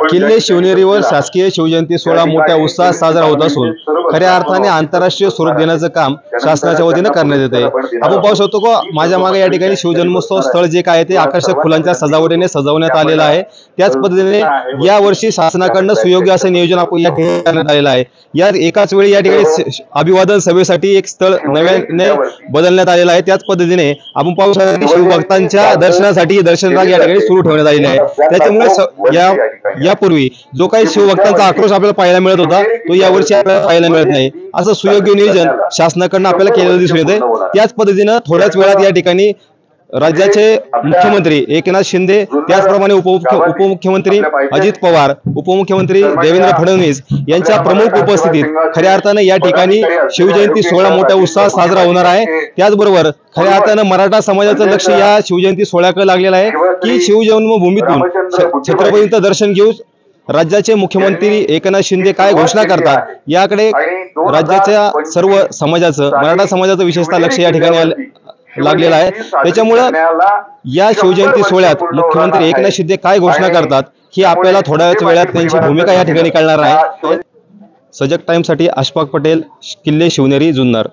किल्ले शिवनेरीवर शासकीय शिवजयंती सोहळा मोठ्या उत्साहात साजरा होत असून खऱ्या अर्थाने आंतरराष्ट्रीय स्वरूप देण्याचं काम शासनाच्या वतीने करण्यात येत आहे। आपण पाहू शकतो की माझ्या मागे या ठिकाणी शिवजन्मोत्सव स्थळ जे काय ते आकर्षक फुलांच्या सजावटीने सजवण्यात आलेलं आहे। त्याच पद्धतीने या वर्षी शासनाकडून सुयोग्य असं नियोजन आपण या ठिकाणी करण्यात आलेलं आहे। या एकाच वेळी या ठिकाणी अभिवादन सभेसाठी एक स्थळ नव्याने बदलण्यात आलेलं आहे। त्याच पद्धतीने आपण पाहू शकतो की शिवभक्तांच्या दर्शनासाठी दर्शन रांग या ठिकाणी सुरू ठेवण्यात आलेली आहे। त्याच्यामुळे यापूर्वी जो काही शिवभक्तांचा आक्रोश आपल्याला पाहायला मिळत होता तो यावर्षी आपल्याला पाहायला मिळत नाही। असं सुयोग्य नियोजन शासनाकडून आपल्याला केलेलं दिसून येते। त्याच पद्धतीने थोड्याच वेळात या ठिकाणी राज्याचे मुख्यमंत्री एकनाथ शिंदे, त्याचप्रमाणे उपमुख्यमंत्री अजित पवार, उपमुख्यमंत्री देवेंद्र फडणवीस यांच्या प्रमुख उपस्थितीत खऱ्या अर्थाने या ठिकाणी शिवजयंती सोहळा मोठ्या उत्साहात साजरा होणार आहे। त्याचबरोबर खऱ्या अर्थाने मराठा समाजाचं लक्ष या शिवजयंती सोहळ्याकडे लागलेलं आहे की शिवजन्मभूमीतून छत्रपतींचं दर्शन घेऊन राज्याचे मुख्यमंत्री एकनाथ शिंदे काय घोषणा करतात याकडे राज्याच्या सर्व समाजाचं, मराठा समाजाचं विशेषतः लक्ष या ठिकाणी लागलेला आहे। त्याच्यामुळे या शिवजयंती सोहळ्यात मुख्यमंत्री एकनाथ शिंदे काय घोषणा करतात ही आपल्याला थोड्याच वेळात त्यांची भूमिका या ठिकाणी कळणार आहे। सजग टाइम्स साठी अशफाक पटेल, किल्ले शिवनेरी, जुन्नर।